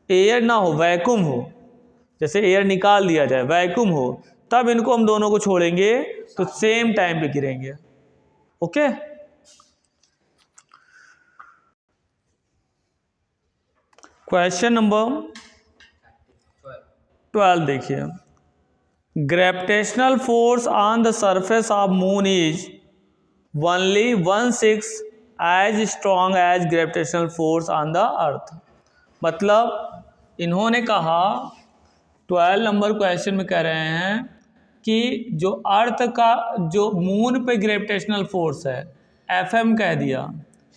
एयर ना हो, वैक्यूम हो, जैसे एयर निकाल दिया जाए, वैक्यूम हो, तब इनको हम दोनों को छोड़ेंगे तो सेम टाइम पे गिरेंगे। ओके, क्वेश्चन नंबर 12 देखिए, gravitational force on the surface of moon is only 1/6 as strong as gravitational force on the earth. मतलब इन्होंने कहा 12 नंबर क्वेश्चन में कह रहे हैं कि जो अर्थ का, जो मून पे ग्रेविटेशनल फोर्स है, FM कह दिया,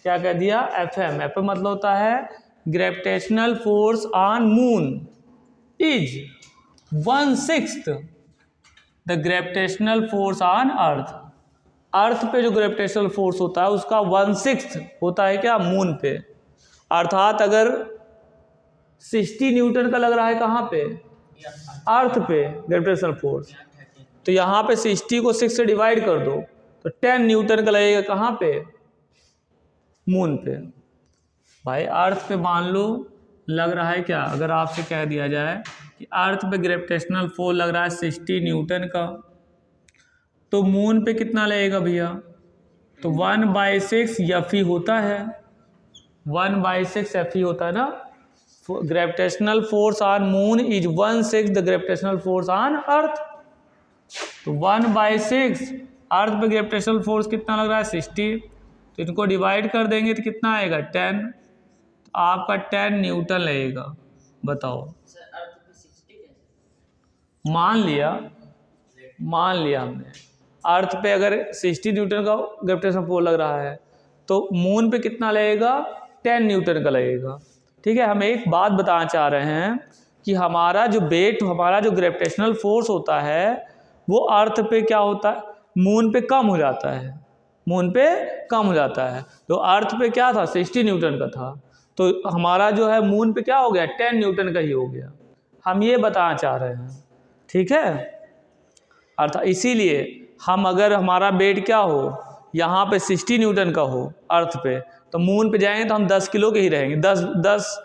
क्या कह दिया, FM। FM मतलब होता है gravitational force on moon is 1/6 the gravitational force on earth. Earth पे जो ग्रेविटेशनल फोर्स होता है उसका 1/6 होता है क्या, मून पे। अर्थात अगर 60 न्यूटन का लग रहा है कहाँ पे, अर्थ पे ग्रेविटेशनल फोर्स, तो यहाँ पे 60 को 6 से डिवाइड कर दो तो 10 न्यूटन का लगेगा कहाँ पे, मून पे। भाई अर्थ पे मान लो लग रहा है क्या, अगर आपसे कह दिया जाए कि अर्थ पे ग्रेविटेशनल फोर्स लग रहा है 60 न्यूटन का, तो मून पे कितना लगेगा भैया, तो 1/6 Fe होता है, 1/6 Fe होता है ना। Gravitational force on moon is 1/6 the gravitational force on अर्थ। तो 1/6 अर्थ पे ग्रेविटेशनल फोर्स कितना लग रहा है, 60, तो इनको डिवाइड कर देंगे तो कितना आएगा, 10, तो आपका 10 न्यूटन लगेगा। बताओ, मान लिया हमने अर्थ पे अगर 60 न्यूटन का ग्रेविटेशनल फोर्स लग रहा है तो मून पे कितना लगेगा, 10 न्यूटन का लगेगा। ठीक है, हम एक बात बताना चाह रहे हैं कि हमारा जो वेट, हमारा जो ग्रेविटेशनल फोर्स होता है वो अर्थ पे क्या होता है, मून पे कम हो जाता है, मून पे कम हो जाता है। तो अर्थ पे क्या था, 60 न्यूटन का था, तो हमारा जो है मून पे क्या हो गया, 10 न्यूटन का ही हो गया। हम ये बताना चाह रहे हैं, ठीक है। अर्थात इसीलिए हम, अगर हमारा वेट क्या हो, यहाँ पे 60 न्यूटन का हो अर्थ पे, तो मून पे जाएंगे तो हम 10 किलो के ही रहेंगे, 10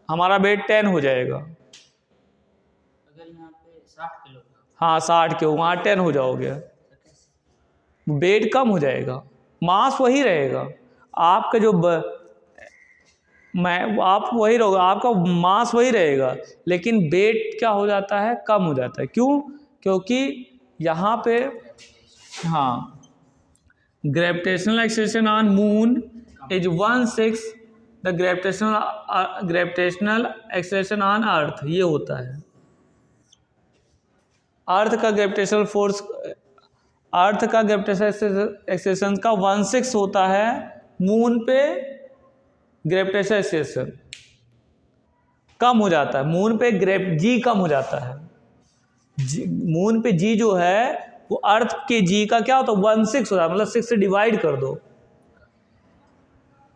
हमारा वेट 10 हो जाएगा। अगर यहाँ पे 60 किलो, हाँ 60 के, वहाँ 10 हो जाओगे, वेट कम हो जाएगा, मास वही रहेगा आपका, जो आप वही रहोगे, आपका मास वही रहेगा, लेकिन वेट क्या हो जाता है, कम हो जाता है। क्यों, क्योंकि यहाँ पे, हाँ, gravitational acceleration on moon is 1/6 the gravitational acceleration on earth, ये होता है। अर्थ का ग्रेविटेशनल फोर्स, अर्थ का ग्रेविटेशनल एक्सेलरेशन का 1/6 होता है मून पे, ग्रेविटेशनल एक्सेलरेशन कम हो जाता है मून पे, जी कम हो जाता है, मून पे जी जो है वो अर्थ के जी का क्या होता है, 1/6 होता है, मतलब 6 से डिवाइड कर दो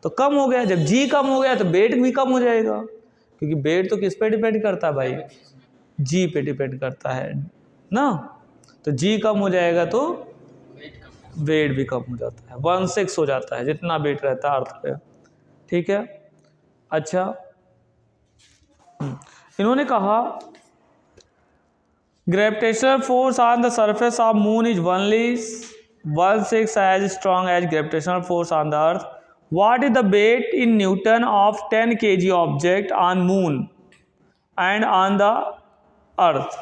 तो कम हो गया। जब जी कम हो गया तो वेट भी कम हो जाएगा, क्योंकि वेट तो किस पे डिपेंड करता है भाई, जी पे डिपेंड करता है ना। तो जी कम हो जाएगा तो वेट भी कम हो जाता है, 1/6 हो जाता है जितना वेट रहता है अर्थ पे। ठीक है, अच्छा, इन्होंने कहा gravitational force on the surface of moon is only 1/6 as strong as gravitational force on the earth. What is the weight in newton of 10 kg object on moon and on the earth.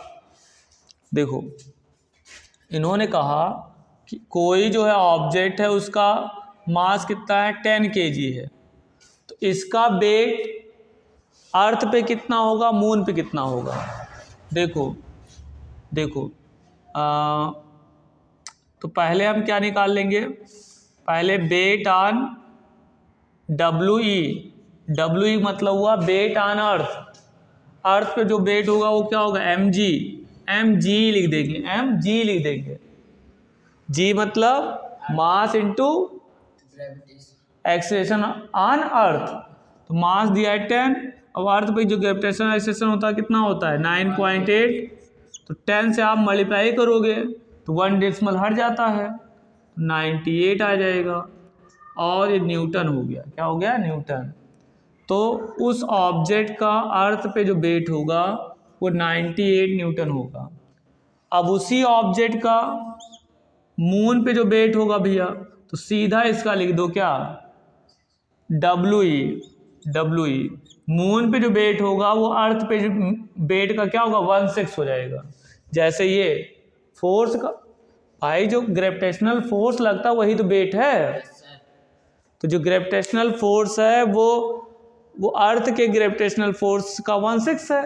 देखो, इन्होंने कहा कि कोई जो है object है उसका मास कितना है, 10 kg है, तो इसका वेट अर्थ पे कितना होगा, मून पे कितना होगा। देखो देखो तो पहले हम क्या निकाल लेंगे, पहले वेट ऑन डब्ल्यू ई मतलब हुआ वेट ऑन अर्थ। अर्थ पे जो वेट होगा वो क्या होगा, एम जी लिख देंगे। जी मतलब mass into acceleration on earth. तो मास दिया है 10, अब अर्थ पे जो ग्रेविटेशनल एक्सेलरेशन होता है कितना होता है 9.8। तो 10 से आप मल्टीप्लाई करोगे तो 1 डेसिमल हट जाता है, 98 आ जाएगा। और ये न्यूटन हो गया, क्या हो गया, न्यूटन। तो उस ऑब्जेक्ट का अर्थ पे जो वेट होगा वो 98 न्यूटन होगा। अब उसी ऑब्जेक्ट का मून पे जो वेट होगा भैया, तो सीधा इसका लिख दो क्या, डब्ल्यू ई। मून पे जो वेट होगा वो अर्थ पे वेट का क्या होगा 1/6 हो जाएगा। जैसे ये फोर्स का भाई जो ग्रेविटेशनल फोर्स लगता है वही तो वेट है। तो जो ग्रेविटेशनल फोर्स है वो अर्थ के ग्रेविटेशनल फोर्स का 1/6 है।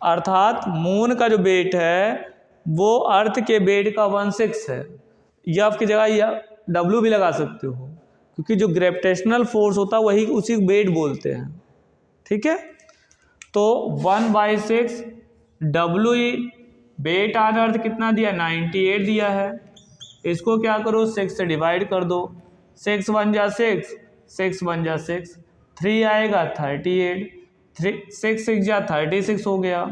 अर्थात मून का जो वेट है वो अर्थ के वेट का 1/6 है। या की जगह या डब्ल्यू भी लगा सकते हो, क्योंकि जो ग्रेविटेशनल फोर्स होता है वही उसी वेट बोलते हैं। ठीक है, तो 1/6 W E, weight on earth कितना दिया 98 दिया है। इसको क्या करो 6 से डिवाइड कर दो, 6 1 जा 6, 6 1 जा 6, 3 आएगा 38, 6 6 जा 36 हो गया।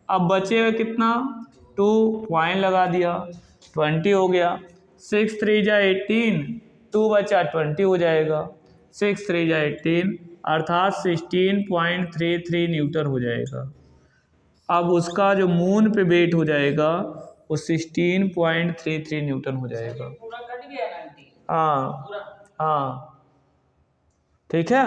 अब बचेगा कितना 2, पॉइंट लगा दिया 20 हो गया। 6 3 जा 18, 2 बचा 20 हो जाएगा। 6 3 जा 18 अर्थात 16.33 न्यूटन हो जाएगा। अब उसका जो मून पे वेट हो जाएगा वो 16.33 न्यूटन हो जाएगा। पूरा कट गया 90 हाँ हाँ, ठीक है।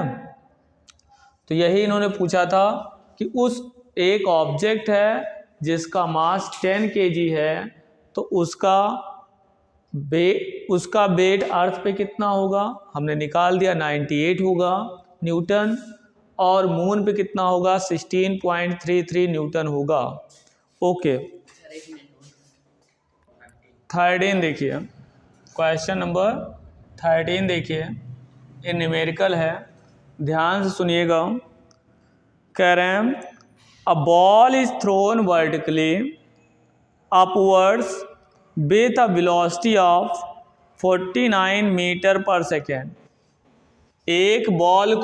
तो यही इन्होंने पूछा था कि उस एक ऑब्जेक्ट है जिसका मास 10 kg है, तो उसका वेट अर्थ पे कितना होगा, हमने निकाल दिया 98 होगा न्यूटन, और मून पे कितना होगा 16.33 न्यूटन होगा। ओके, 13 देखिए, क्वेश्चन नंबर 13 देखिए, ये न्यूमेरिकल है, ध्यान से सुनिएगा। कह रहे हैं a ball is thrown vertically upwards with a velocity of 49 meter per second. एक बॉल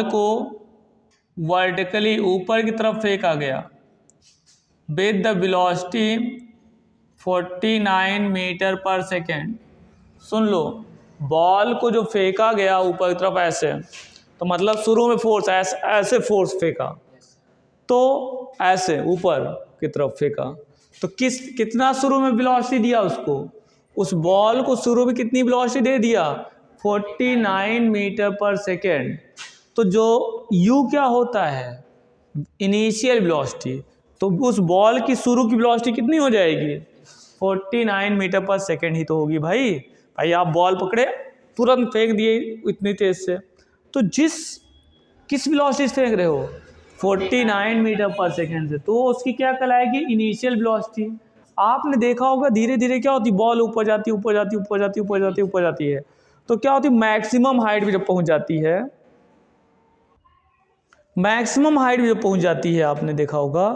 को वर्टिकली ऊपर की तरफ फेंका गया with the velocity 49 meter per second. सुन लो, बॉल को जो फेंका गया ऊपर की तरफ ऐसे, तो मतलब शुरू में फोर्स ऐसे फोर्स फेंका, तो ऐसे ऊपर की तरफ फेंका, तो कितना शुरू में वेलोसिटी दिया उसको, उस बॉल को शुरू में कितनी वेलोसिटी दे दिया 49 मीटर पर सेकेंड। तो जो u क्या होता है इनिशियल वेलोसिटी, तो उस बॉल की शुरू की वेलोसिटी कितनी हो जाएगी 49 मीटर पर सेकेंड ही तो होगी। भाई आप बॉल पकड़े तुरंत फेंक दिए इतनी तेज से, तो किस वेलोसिटी से फेंक रहे हो 49 मीटर पर सेकेंड से, तो उसकी क्या कहलाएगी इनिशियल वेलोसिटी। आपने देखा होगा धीरे धीरे क्या होती, बॉल ऊपर जाती है, तो क्या होती मैक्सिमम हाइट भी जब पहुंच जाती है, आपने देखा होगा,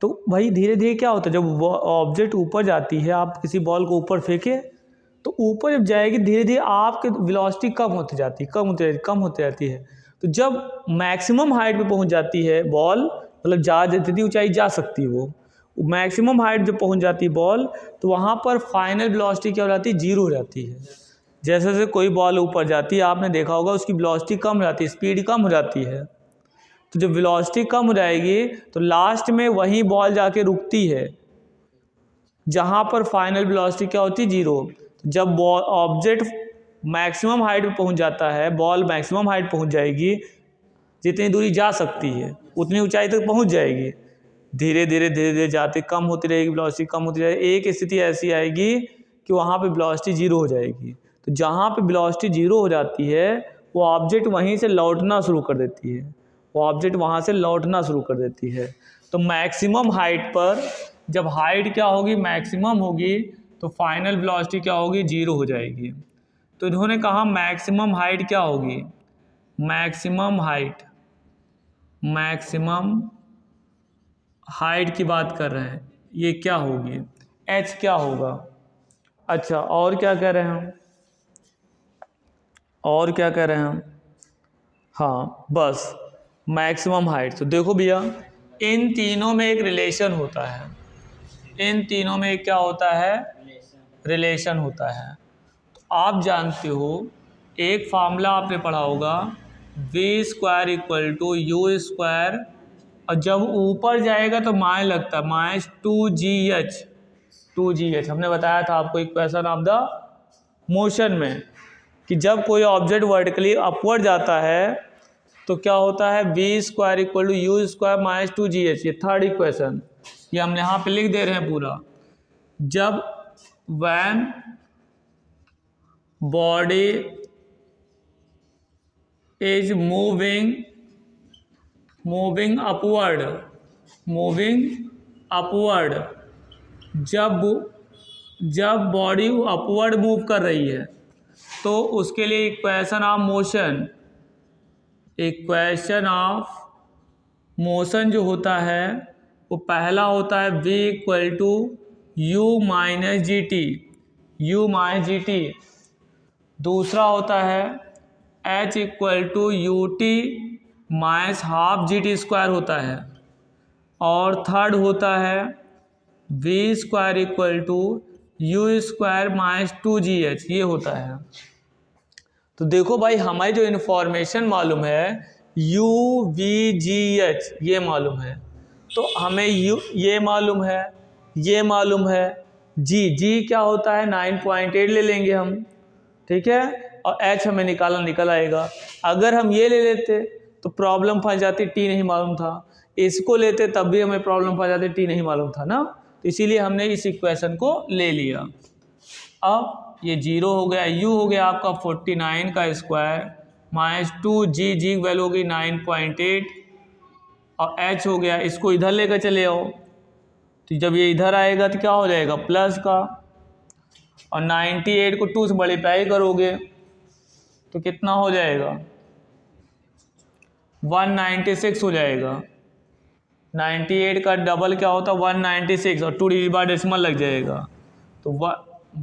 तो भाई धीरे धीरे क्या होता है जब ऑब्जेक्ट ऊपर जाती है, आप किसी बॉल को ऊपर फेंके तो ऊपर जब जाएगी धीरे धीरे आपकी वेलोसिटी कम होती जाती है। तो जब मैक्सिमम हाइट पे पहुंच जाती है बॉल, मतलब जितनी ऊंचाई जा सकती है वो मैक्सिमम हाइट जब पहुंच जाती है बॉल, तो वहाँ पर फाइनल वेलोसिटी क्या हो जाती है, 0 हो जाती है। जैसे जैसे कोई बॉल ऊपर जाती है आपने देखा होगा उसकी वेलोसिटी कम हो जाती है, स्पीड कम हो जाती है। तो जब वेलोसिटी कम हो जाएगी तो लास्ट में वही बॉल जाके रुकती है जहाँ पर फाइनल वेलोसिटी क्या होती है 0। जब ऑब्जेक्ट मैक्सिमम हाइट पे पहुंच जाता है, बॉल मैक्सिमम हाइट पहुंच जाएगी, जितनी दूरी जा सकती है उतनी ऊंचाई तक पहुंच जाएगी, धीरे धीरे जाते कम होती रहेगी वेलोसिटी, कम होती रहेगी, एक स्थिति ऐसी आएगी कि वहाँ पे वेलोसिटी 0 हो जाएगी। तो जहाँ पे वेलोसिटी 0 हो जाती है वो ऑब्जेक्ट वहीं से लौटना शुरू कर देती है, वो ऑब्जेक्ट वहाँ से लौटना शुरू कर देती है। तो मैक्सिमम हाइट पर जब हाइट क्या होगी, मैक्सिमम होगी, तो फाइनल वेलोसिटी क्या होगी, 0 हो जाएगी। तो इन्होंने कहा मैक्सिमम हाइट क्या होगी, मैक्सिमम हाइट की बात कर रहे हैं, ये क्या होगी, h क्या होगा। अच्छा और क्या कह रहे हैं हम, और क्या कह रहे हैं हम, हाँ बस मैक्सिमम हाइट। तो देखो भैया इन तीनों में एक रिलेशन होता है, इन तीनों में क्या होता है, रिलेशन होता है। तो आप जानते हो एक फार्मूला आपने पढ़ा होगा, v² equal to u square, और जब ऊपर जाएगा तो माइनस लगता है, माइनस 2gh। हमने बताया था आपको इक्वेशन ऑफ द मोशन में कि जब कोई ऑब्जेक्ट वर्टिकली अपवर्ड जाता है तो क्या होता है, v² equal to u square minus 2gh। ये थर्ड इक्वेशन, ये हम यहाँ पे लिख दे रहे हैं पूरा। जब when body is moving upward, जब बॉडी अपवर्ड मूव कर रही है तो उसके लिए इक्वेशन ऑफ मोशन जो होता है वो पहला होता है v equal to u minus g t, दूसरा होता है h equal to u t minus half GT² होता है, और थर्ड होता है v² equal to u square minus 2gh, ये होता है। तो देखो भाई हमारी जो इन्फॉर्मेशन मालूम है UVGH ये मालूम है, तो हमें ये मालूम है, ये मालूम है, जी क्या होता है 9.8 ले लेंगे हम, ठीक है, और H हमें निकल आएगा। अगर हम ये ले लेते तो प्रॉब्लम फंस जाती, T नहीं मालूम था, इसको लेते तब भी हमें प्रॉब्लम फंस जाती, T नहीं मालूम था ना, तो इसीलिए हमने इस इक्वेशन को ले लिया। अब ये 0 हो गया, U हो गया आपका 49 का स्क्वायर माइनस 2g की वैल्यू होगी 9.8, और h हो गया, इसको इधर लेकर चले आओ, तो जब ये इधर आएगा तो क्या हो जाएगा प्लस का, और 98 को 2 से मल्टीप्लाई करोगे तो कितना हो जाएगा 196 हो जाएगा। 98 का डबल क्या होता है 196, और 2 डिजिट डेसिमल लग जाएगा, तो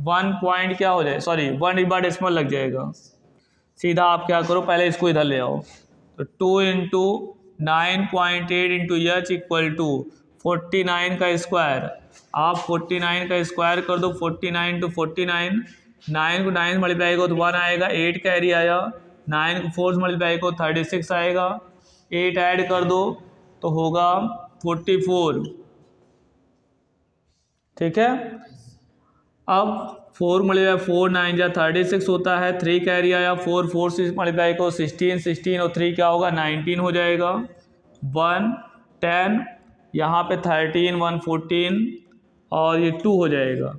1 पॉइंट क्या हो जाए, सॉरी 1 डिजिट डेसिमल लग जाएगा। सीधा आप क्या करो, पहले इसको इधर ले आओ, तो 2 into 9.8 into h equal to 49 का स्क्वायर, आप 49 का स्क्वायर कर दो, 49 टू 49, 9 को 9 मल्टीप्लाई करो तो 1 आएगा, 8 कैरी आया, 9 को 4 मल्टीप्लाई करो 36 आएगा, 8 ऐड कर दो तो होगा 44, ठीक है। अब 4 मल्टीप्लाई 4 9 जा 36 होता है, 3 कैरी आया, 4 4 से मल्टीप्लाई को 16 और 3 क्या होगा 19 हो जाएगा, 1 10, यहाँ पे 13 1 14, और ये 2 हो जाएगा,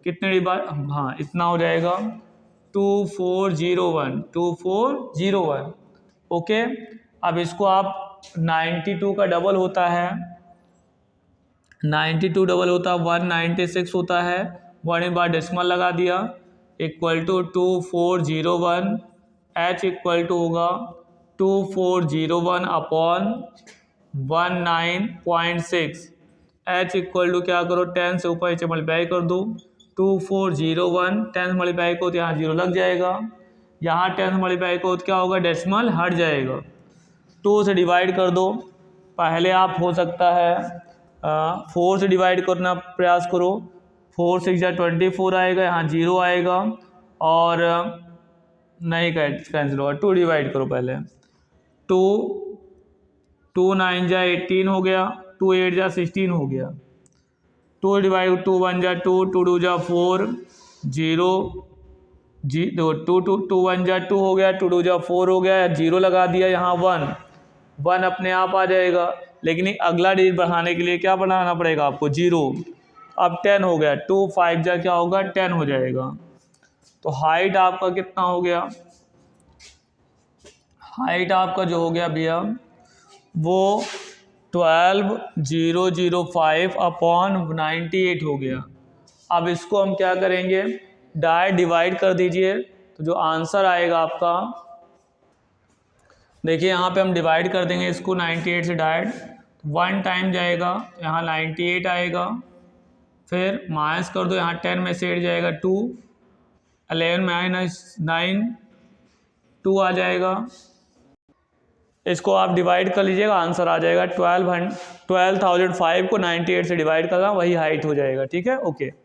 कितने डिवाइड, हाँ इतना हो जाएगा 2401। ओके, अब इसको आप 92 का डबल होता है, 92 डबल होता है 196 होता है, 1 बार डेसिमल लगा दिया, equal to 2401, h equal to होगा 2401 अपॉन 19.6, h इक्वल टू क्या करो 10 से ऊपर इसे मल्टीप्लाई कर दो, 2401 10 से मल्टीप्लाई को तो यहाँ 0 लग जाएगा, यहाँ 10 से मल्टीप्लाई को तो क्या होगा डेसिमल हट जाएगा, 2 से डिवाइड कर दो, पहले आप हो सकता है 4 से डिवाइड करना प्रयास करो, 4 6 जा 24 आएगा, यहाँ 0 आएगा, और नहीं कैंसिल होगा, 2 डिवाइड करो पहले, 2 9 जा 18 हो गया, 2 8 जा 16 हो गया, 2 डिवाइड 2 1 जा 2, 2 2 जा 4, 0 2 1 जा 2 हो गया, 2 2 जा 4 हो गया, 0 लगा दिया, यहाँ 1 अपने आप आ जाएगा, लेकिन अगला डिजिट बढ़ाने के लिए क्या बनाना पड़ेगा आपको 0, अब 10 हो गया, 2 5 जा क्या होगा 10 हो जाएगा। तो हाइट आपका कितना हो गया, हाइट आपका जो हो गया भैया वो 12005 अपॉन 98 हो गया। अब इसको हम क्या करेंगे, डायरेक्ट डिवाइड कर दीजिए, तो जो आंसर आएगा आपका, देखिए यहाँ पे हम डिवाइड कर देंगे इसको 98 से डायरेक्ट, 1 टाइम जाएगा यहाँ 98 आएगा, फिर माइनस कर दो, यहाँ 10 में से 8 जाएगा 2, 11 माइनस 9 2 आ जाएगा। इसको आप डिवाइड कर लीजिएगा, आंसर आ जाएगा 12,005 को 98 से डिवाइड करना, वही हाइट हो जाएगा। ठीक है, ओके।